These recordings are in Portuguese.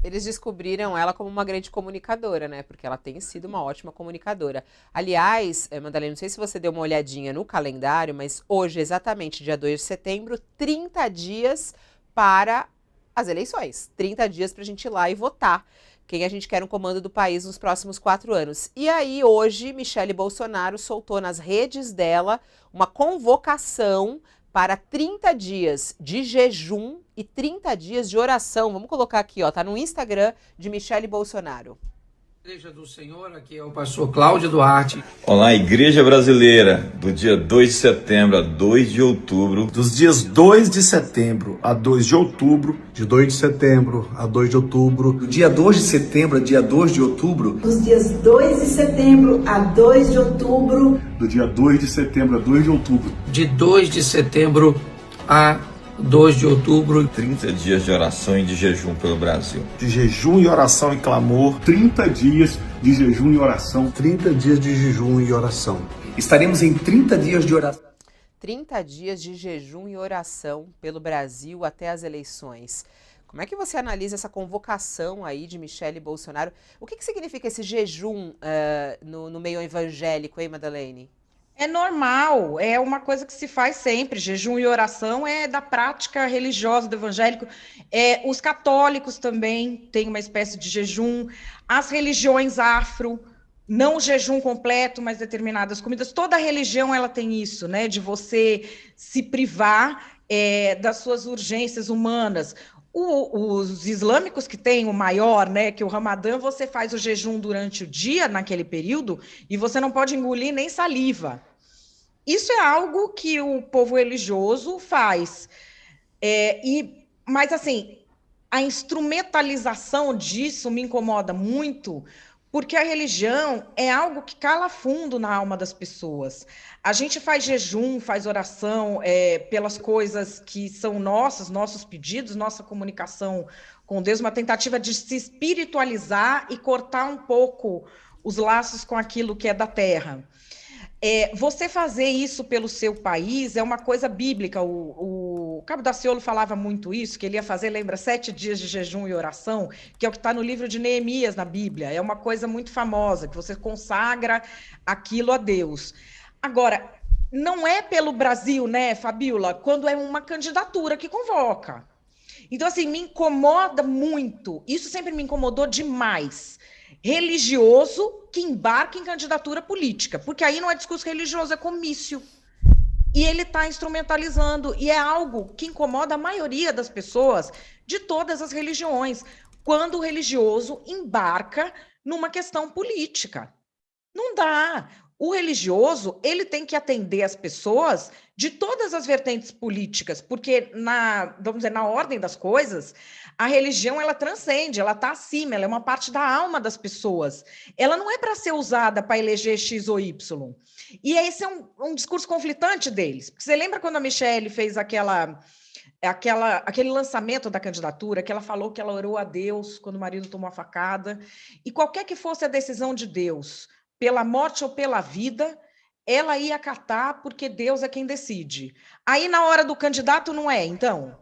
Eles descobriram ela como uma grande comunicadora, né? Porque ela tem sido uma ótima comunicadora. Aliás, Madalena, não sei se você deu uma olhadinha no calendário, mas hoje, exatamente dia 2 de setembro, 30 dias para as eleições. 30 dias para a gente ir lá e votar quem a gente quer no comando do país nos próximos 4 anos. E aí, hoje, Michele Bolsonaro soltou nas redes dela uma convocação para 30 dias de jejum e 30 dias de oração. Vamos colocar aqui, ó, tá no Instagram de Michele Bolsonaro. Igreja do Senhor, aqui é o pastor Cláudio Duarte. Olá, Igreja Brasileira, do dia 2 de setembro a 2 de outubro. Dos dias 2 de setembro a 2 de outubro. De 2 de setembro a 2 de outubro. Do dia 2 de setembro a dia 2 de outubro. Dos dias 2 de setembro a 2 de outubro. Do dia 2 de setembro a 2 de outubro. De 2 de setembro a 2 de outubro. 30 dias de oração e de jejum pelo Brasil. De jejum e oração e clamor. 30 dias de jejum e oração. 30 dias de jejum e oração. Estaremos em 30 dias de oração. 30 dias de jejum e oração pelo Brasil até as eleições. Como é que você analisa essa convocação aí de Michele Bolsonaro? O que significa esse jejum no meio evangélico, hein, Madalene? É normal, é uma coisa que se faz sempre. Jejum e oração é da prática religiosa do evangélico. Os católicos também têm uma espécie de jejum. As religiões afro, não o jejum completo, mas determinadas comidas. Toda religião ela tem isso, né? De você se privar das suas urgências humanas. Os islâmicos que têm o maior, né, que o Ramadã, você faz o jejum durante o dia, naquele período, e você não pode engolir nem saliva. Isso é algo que o povo religioso faz. Mas, assim, a instrumentalização disso me incomoda muito, porque a religião é algo que cala fundo na alma das pessoas. A gente faz jejum, faz oração pelas coisas que são nossas, nossos pedidos, nossa comunicação com Deus, uma tentativa de se espiritualizar e cortar um pouco os laços com aquilo que é da terra. Você fazer isso pelo seu país é uma coisa bíblica. O Cabo Daciolo falava muito isso, que ele ia fazer, lembra, 7 dias de jejum e oração, que é o que está no livro de Neemias, na Bíblia. É uma coisa muito famosa, que você consagra aquilo a Deus. Agora, não é pelo Brasil, né, Fabíola, quando é uma candidatura que convoca. Então, assim, me incomoda muito. Isso sempre me incomodou demais. Religioso que embarca em candidatura política, porque aí não é discurso religioso, é comício. E ele está instrumentalizando, e é algo que incomoda a maioria das pessoas de todas as religiões, quando o religioso embarca numa questão política. Não dá. O religioso, ele tem que atender as pessoas de todas as vertentes políticas, porque vamos dizer, na ordem das coisas, a religião ela transcende, ela está acima, ela é uma parte da alma das pessoas. Ela não é para ser usada para eleger X ou Y. E esse é um discurso conflitante deles. Porque você lembra quando a Michele fez aquele lançamento da candidatura, que ela falou que ela orou a Deus quando o marido tomou a facada, e qualquer que fosse a decisão de Deus, pela morte ou pela vida, ela ia acatar porque Deus é quem decide. Aí, na hora do candidato, não é, então?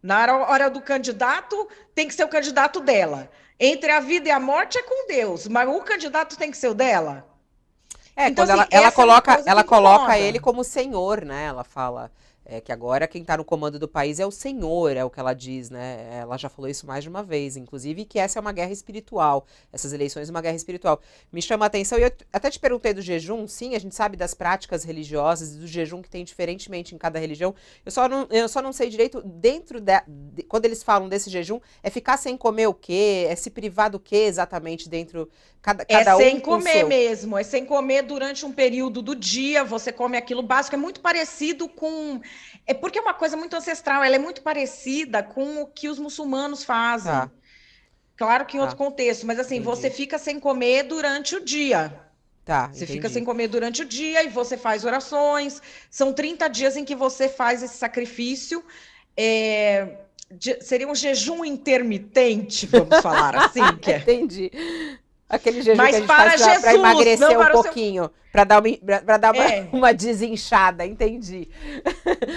Na hora do candidato, tem que ser o candidato dela. Entre a vida e a morte é com Deus, mas o candidato tem que ser o dela. Então, quando assim, ela coloca ele como senhor, né? Ela fala que agora quem está no comando do país é o senhor, é o que ela diz, né? Ela já falou isso mais de uma vez, inclusive, que essa é uma guerra espiritual, essas eleições uma guerra espiritual. Me chama a atenção, e eu até te perguntei do jejum, sim, a gente sabe das práticas religiosas e do jejum que tem diferentemente em cada religião. Eu só não sei direito, quando eles falam desse jejum, é ficar sem comer o quê? É se privar do quê exatamente dentro... Cada sem comer mesmo, é sem comer durante um período do dia, você come aquilo básico, é muito parecido com... porque é uma coisa muito ancestral, ela é muito parecida com o que os muçulmanos fazem. Tá. Claro que em outro contexto, mas assim, você fica sem comer durante o dia. Tá, você fica sem comer durante o dia e você faz orações, são 30 dias em que você faz esse sacrifício, seria um jejum intermitente, vamos falar assim. Entendi. Aquele jejum Mas que a gente para faz pra Jesus, emagrecer não um para o seu- pouquinho, pra dar É. uma desinchada, entendi.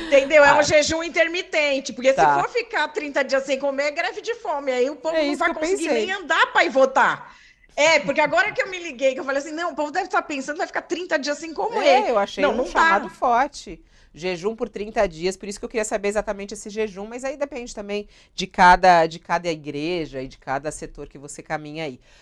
Entendeu? É um jejum intermitente, porque Tá. se for ficar 30 dias sem comer, é greve de fome. Aí o povo É não isso vai que eu conseguir pensei. nem andar para ir votar. É, porque agora que eu me liguei, que eu falei assim, não, o povo deve estar pensando, vai ficar 30 dias sem comer. Eu achei não, um não chamado dá. forte. Jejum por 30 dias, por isso que eu queria saber exatamente esse jejum, mas aí depende também de cada igreja e de cada setor que você caminha aí.